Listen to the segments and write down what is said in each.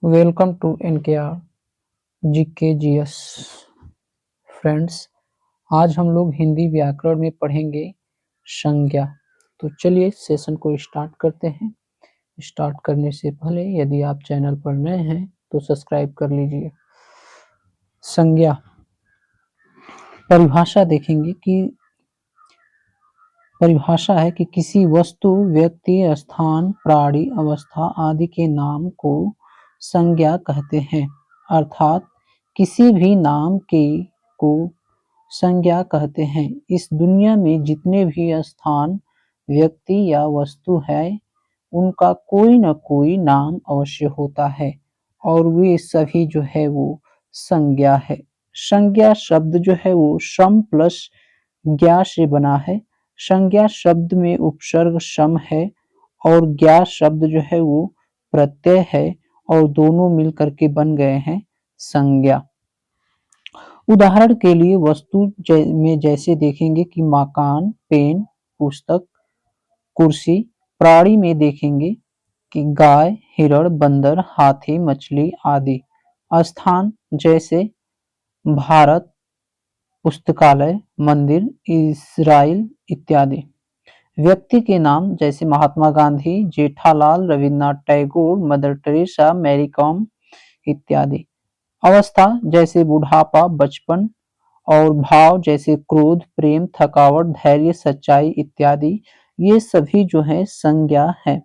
Welcome to NKR GK friends. आज हम लोग हिंदी व्याकरण में पढ़ेंगे संज्ञा। तो चलिए सेशन को स्टार्ट करते हैं। स्टार्ट करने से पहले यदि आप चैनल पर नए हैं तो सब्सक्राइब कर लीजिए। संज्ञा परिभाषा देखेंगे कि परिभाषा है कि किसी वस्तु, व्यक्ति, स्थान, प्राणी, अवस्था आदि के नाम को संज्ञा कहते हैं। अर्थात किसी भी नाम को संज्ञा कहते हैं। इस दुनिया में जितने भी स्थान, व्यक्ति या वस्तु है, उनका कोई न कोई नाम अवश्य होता है और वे सभी जो है वो संज्ञा है। संज्ञा शब्द जो है वो सम प्लस ज्ञा से बना है। संज्ञा शब्द में उपसर्ग सम है और ज्ञा शब्द जो है वो प्रत्यय है और दोनों मिलकर के बन गए हैं संज्ञा। उदाहरण के लिए वस्तु में जैसे देखेंगे कि मकान, पेन, पुस्तक, कुर्सी। प्राणी में देखेंगे कि गाय, हिरण, बंदर, हाथी, मछली आदि। स्थान जैसे भारत, पुस्तकालय, मंदिर, इजराइल इत्यादि। व्यक्ति के नाम जैसे Mahatma Gandhi, Jethalal, Rabindranath Tagore, Mother Teresa, Mary Kom इत्यादि। अवस्था जैसे बुढ़ापा, बचपन और भाव जैसे क्रोध, प्रेम, थकावट, धैर्य, सच्चाई इत्यादि। ये सभी जो है संज्ञा है।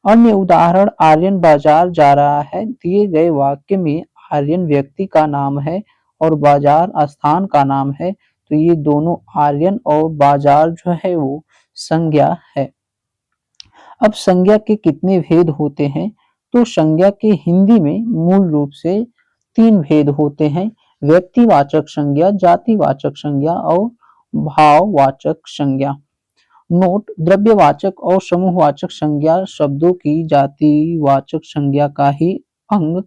अन्य उदाहरण, आर्यन बाजार जा रहा है। दिए गए वाक्य में आर्यन व्यक्ति का नाम है और बाजार स्थान का नाम है, तो ये दोनों आर्यन और बाजार जो है वो संज्ञा है। अब संज्ञा के कितने भेद होते हैं? तो संज्ञा के हिंदी में मूल रूप से 3 भेद होते हैं। व्यक्तिवाचक संज्ञा, जातिवाचक संज्ञा और भाववाचक संज्ञा। नोट, द्रव्यवाचक और समूहवाचक संज्ञा शब्दों की जातिवाचक संज्ञा का ही अंग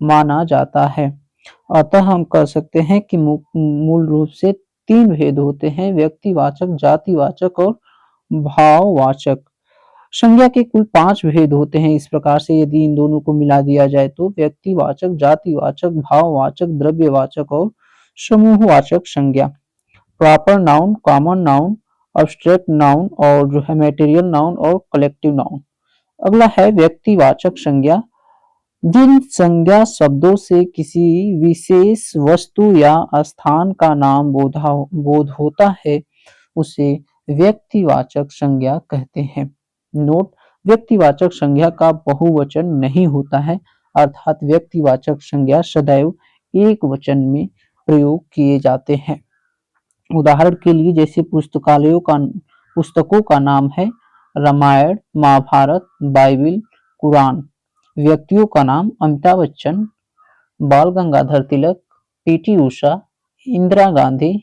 माना जाता है। अतः हम कह सकते हैं कि मूल रूप से 3 भेद होते हैं, व्यक्तिवाचक, जातिवाचक और भाववाचक। संज्ञा के कुल 5 भेद होते हैं। इस प्रकार से यदि इन दोनों को मिला दिया जाए तो व्यक्तिवाचक, जातिवाचक, भाववाचक, द्रव्यवाचक और समूहवाचक संज्ञा। Proper noun, common noun, abstract noun और जो है मटेरियल नाउन और कलेक्टिव नाउन। अगला है व्यक्तिवाचक संज्ञा। जिन संज्ञा शब्दों से किसी विशेष वस्तु या स्थान का नाम बोध होता है, उसे व्यक्तिवाचक संज्ञा कहते हैं। नोट, व्यक्तिवाचक संज्ञा का बहुवचन नहीं होता है, अर्थात व्यक्तिवाचक संज्ञा सदैव एक वचन में प्रयोग किए जाते हैं। उदाहरण के लिए जैसे पुस्तकों का नाम है रामायण, महाभारत, बाइबिल, कुरान। व्यक्तियों का नाम अमिताभ बच्चन, बाल गंगाधर तिलक, पीटी उषा, इंदिरा गांधी।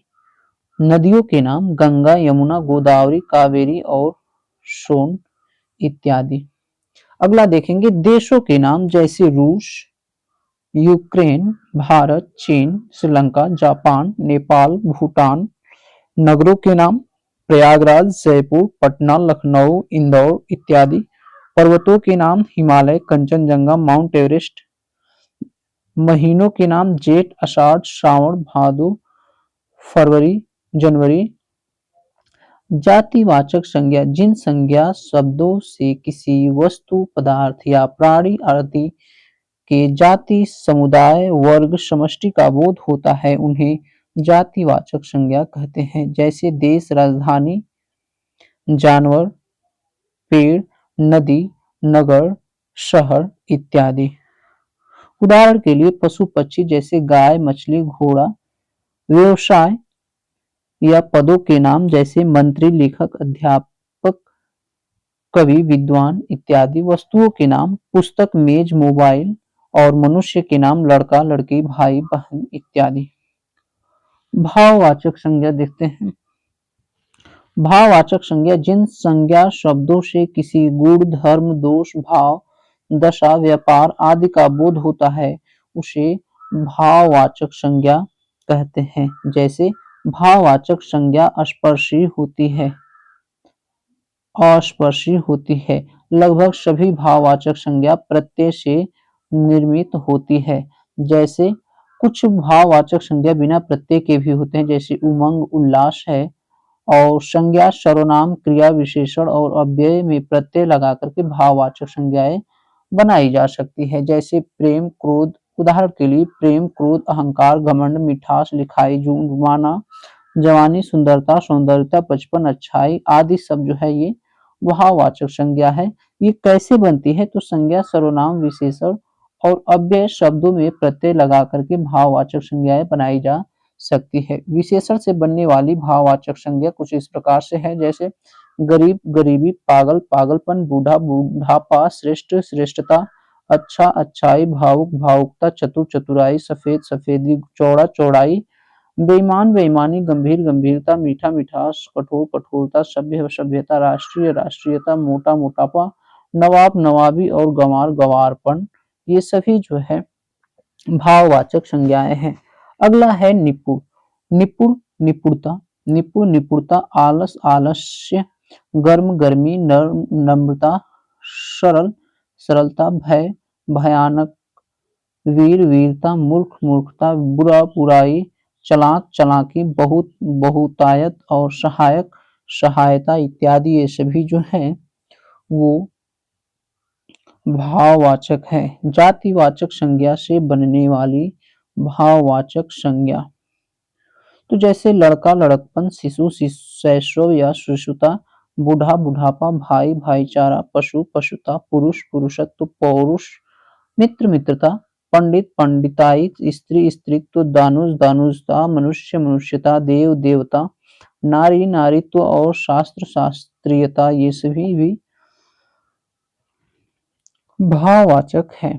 नदियों के नाम गंगा, यमुना, गोदावरी, कावेरी और सोन इत्यादि। अगला देखेंगे देशों के नाम जैसे रूस, यूक्रेन, भारत, चीन, श्रीलंका, जापान, नेपाल, भूटान। नगरों के नाम प्रयागराज, जयपुर, पटना, लखनऊ, इंदौर इत्यादि। पर्वतों के नाम हिमालय, कंचनजंगा, माउंट एवरेस्ट। महीनों के नाम जेठ, आषाढ़, श्रावण, भादो, फरवरी, जनवरी। जातिवाचक संज्ञा, जिन संज्ञा शब्दों से किसी वस्तु, पदार्थ या प्राणी आदि के जाति, समुदाय, वर्ग, समष्टि का बोध होता है, उन्हें जातिवाचक संज्ञा कहते हैं। जैसे देश, राजधानी, जानवर, पेड़, नदी, नगर, शहर इत्यादि। उदाहरण के लिए पशु पक्षी जैसे गाय, मछली, घोड़ा। व्यवसाय या पदों के नाम जैसे मंत्री, लेखक, अध्यापक, कवि, विद्वान इत्यादि। वस्तुओं के नाम पुस्तक, मेज, मोबाइल और मनुष्य के नाम लड़का, लड़की, भाई, बहन इत्यादि। भाववाचक संज्ञा देखते हैं। भाववाचक संज्ञा, जिन संज्ञा शब्दों से किसी गुण, धर्म, दोष, भाव, दशा, व्यापार आदि का बोध होता है, उसे भाववाचक संज्ञा कहते हैं। जैसे भाववाचक संज्ञा अस्पर्शी होती है, अस्पर्शी होती है। लगभग सभी भाववाचक संज्ञा प्रत्यय से निर्मित होती है। जैसे कुछ भाववाचक संज्ञा बिना प्रत्यय के भी होते हैं, जैसे उमंग, उल्लास है। और संज्ञा सर्वनाम, क्रिया विशेषण और अव्यय में प्रत्यय लगा करके भाववाचक संज्ञाएं बनाई जा सकती है। जैसे प्रेम, क्रोध, उदाहरण के लिए प्रेम, क्रोध, अहंकार, घमंड, मिठास, लिखाई, जुर्माना, जवानी, सुंदरता, सौंदर्यता, बचपन, अच्छाई आदि सब जो है ये भाववाचक संज्ञा है। ये कैसे बनती है? तो संज्ञा सर्वनाम, विशेषण और अव्यय शब्दों में प्रत्यय लगा करके भाववाचक संज्ञाएं बनाई जा सकती है। विशेषण से बनने वाली भाववाचक संज्ञा कुछ इस प्रकार से है, जैसे गरीब, गरीबी, पागल, पागलपन, बूढ़ा, बूढ़ापा, श्रेष्ठ, श्रेष्ठता, अच्छा, अच्छाई, भावुक, भावुकता, चतुर, चतुराई, सफेद, सफेदी, चौड़ा, चौड़ाई, बेईमान, बेईमानी, गंभीर, गंभीरता, मीठा, मिठास, कठोर, कठोरता, सभ्य, सभ्यता, राष्ट्रीय, राष्ट्रीयता, मोटा, मोटापा, नवाब, नवाबी और गंवार, गंवारपन। ये सभी जो है भाववाचक संज्ञाएं हैं। अगला है निपुण। निपुण, निपुणता, निपुण, निपुणता, आलस, आलस्य, गर्म, गर्मी, नम्रता, सरल, सरलता, भय, भयानक, वीर, वीरता, मूर्ख, मूर्खता, बुरा, बुराई, चालाक, चालाकी, बहुत, बहुतायत और सहायक, सहायता इत्यादि ये सभी जो है वो भाववाचक है। जातिवाचक संज्ञा से बनने वाली भाववाचक संज्ञा, तो जैसे लड़का, लड़कपन, शिशु, शैशव या शिशुता, बूढ़ा, बुढ़ापा, भाई, भाईचारा, पशु, पशुता, पुरुष, पुरुषत्व, पौरुष, मित्र, मित्रता, पंडित, पंडिताई, स्त्री, स्त्रीत्व, दानुज, दानुजता, मनुष्य, मनुष्यता, देव, देवता, नारी, नारीत्व और शास्त्र, शास्त्रीयता ये सभी भी भाववाचक है।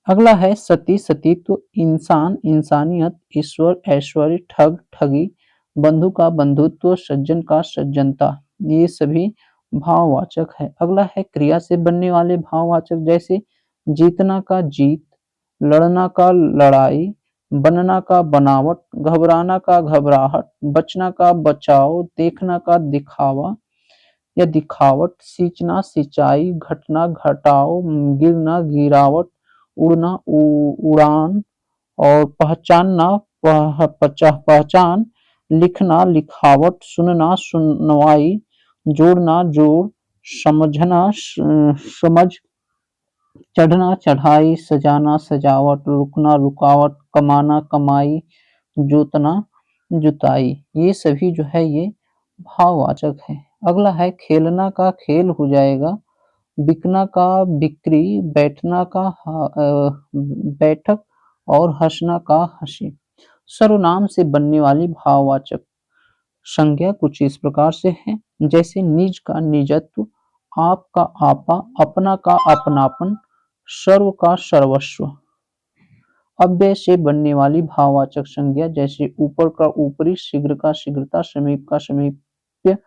अगला है सती, सतीत्व, इंसान, इंसानियत, ईश्वर, ऐश्वर्य, ठग, ठगी, बंधु का बंधुत्व, सज्जन का सज्जनता, ये सभी भाववाचक है। अगला है क्रिया से बनने वाले भाववाचक, जैसे जीतना का जीत, लड़ना का लड़ाई, बनना का बनावट, घबराना का घबराहट, बचना का बचाव, देखना का दिखावा या दिखावट, सींचना सिंचाई, घटना घटाव, गिरना गिरावट, उड़ना उड़ान और पहचानना पहचान, लिखना लिखावट, सुनना सुनवाई, जोड़ना जोड़, समझना समझ, चढ़ना चढ़ाई, सजाना सजावट, रुकना रुकावट, कमाना कमाई, जोतना जुताई, ये सभी जो है ये भाववाचक है। अगला है खेलना का खेल हो जाएगा, बिकना का बिक्री, बैठना का बैठक और हंसना का हंसी। सर्वनाम से बनने वाली भाववाचक संज्ञा कुछ इस प्रकार से है, जैसे निज का निजत्व, आप का आपा, अपना का अपनापन, सर्व का सर्वस्व। अव्यय से बनने वाली भाववाचक संज्ञा, जैसे ऊपर का ऊपरी, शीघ्र का शीघ्रता, समीप का समीप्य,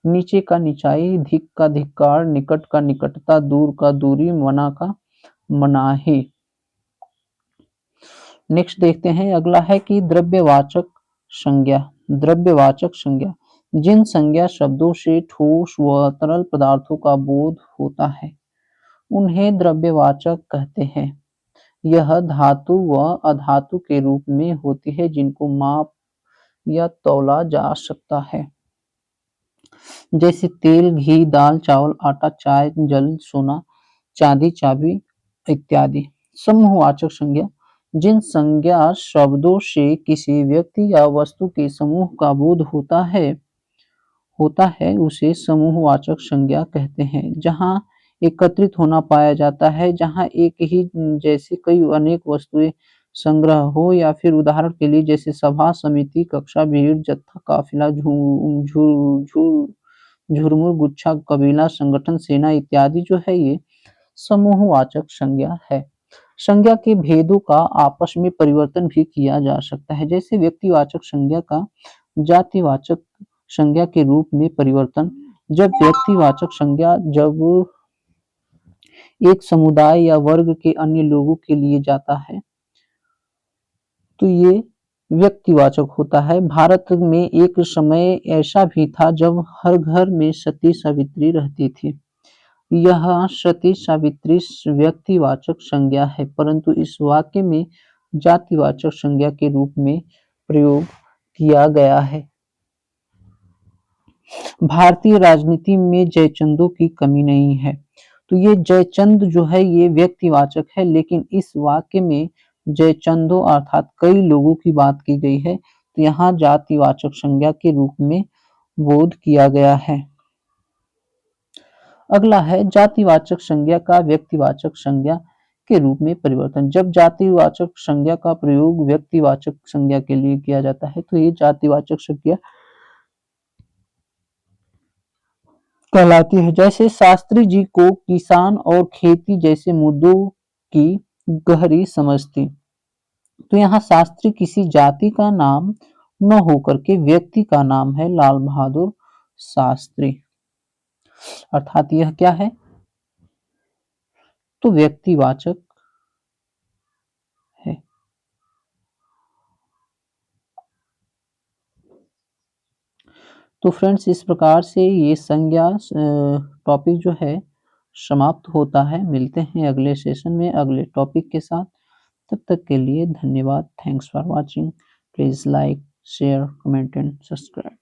नीचे का निचाई, धिक का धिक्कार, निकट का निकटता, दूर का दूरी, मना का मनाही। नेक्स्ट देखते हैं, अगला है कि द्रव्यवाचक संज्ञा। द्रव्यवाचक संज्ञा, जिन संज्ञा शब्दों से ठोस व तरल पदार्थों का बोध होता है उन्हें द्रव्यवाचक कहते हैं। यह धातु व अधातु के रूप में होती है, जिनको माप या तौला जा सकता है, जैसे तेल, घी, दाल, चावल, आटा, चाय, जल, सोना, चांदी, चाबी इत्यादि। समूहवाचक संज्ञा, जिन संज्ञा शब्दों से किसी व्यक्ति या वस्तु के समूह का बोध होता है उसे समूहवाचक संज्ञा कहते हैं। जहाँ एकत्रित होना पाया जाता है, जहाँ एक ही जैसे कई अनेक वस्तुएं संग्रह हो, या फिर उदाहरण के लिए जैसे सभा, समिति, कक्षा, भीड़, जत्था, काफिला, झुरमुर, गुच्छा, कबीला, संगठन, सेना इत्यादि जो है ये समूहवाचक संज्ञा है। संज्ञा के भेदों का आपस में परिवर्तन भी किया जा सकता है, जैसे व्यक्तिवाचक संज्ञा का जातिवाचक संज्ञा के रूप में परिवर्तन। जब व्यक्तिवाचक संज्ञा जब एक समुदाय या वर्ग के अन्य लोगों के लिए जाता है तो ये व्यक्तिवाचक होता है। भारत में एक समय ऐसा भी था जब हर घर में सती सावित्री रहती थी, यह सती सावित्री व्यक्तिवाचक संज्ञा है, परंतु इस वाक्य में जातिवाचक संज्ञा के रूप में प्रयोग किया गया है। भारतीय राजनीति में जयचंदों की कमी नहीं है। तो ये जयचंद जो है ये व्यक्तिवाचक है, लेकिन इस वाक्य में जयचंदों अर्थात कई लोगों की बात की गई है, तो यहाँ जातिवाचक संज्ञा के रूप में बोध किया गया है। अगला है जातिवाचक संज्ञा का व्यक्तिवाचक संज्ञा के रूप में परिवर्तन। जब जातिवाचक संज्ञा का प्रयोग व्यक्तिवाचक संज्ञा के लिए किया जाता है तो ये जातिवाचक संज्ञा कहलाती है। जैसे शास्त्री जी को किसान और खेती जैसे मुद्दों की गहरी समझ थी। तो यहाँ शास्त्री किसी जाति का नाम न होकर के व्यक्ति का नाम है, लाल बहादुर शास्त्री। अर्थात यह क्या है, तो व्यक्तिवाचक है। तो फ्रेंड्स इस प्रकार से ये संज्ञा टॉपिक जो है समाप्त होता है। मिलते हैं अगले सेशन में अगले टॉपिक के साथ। तब तक के लिए धन्यवाद। Thanks for watching. Please like, share, comment and subscribe.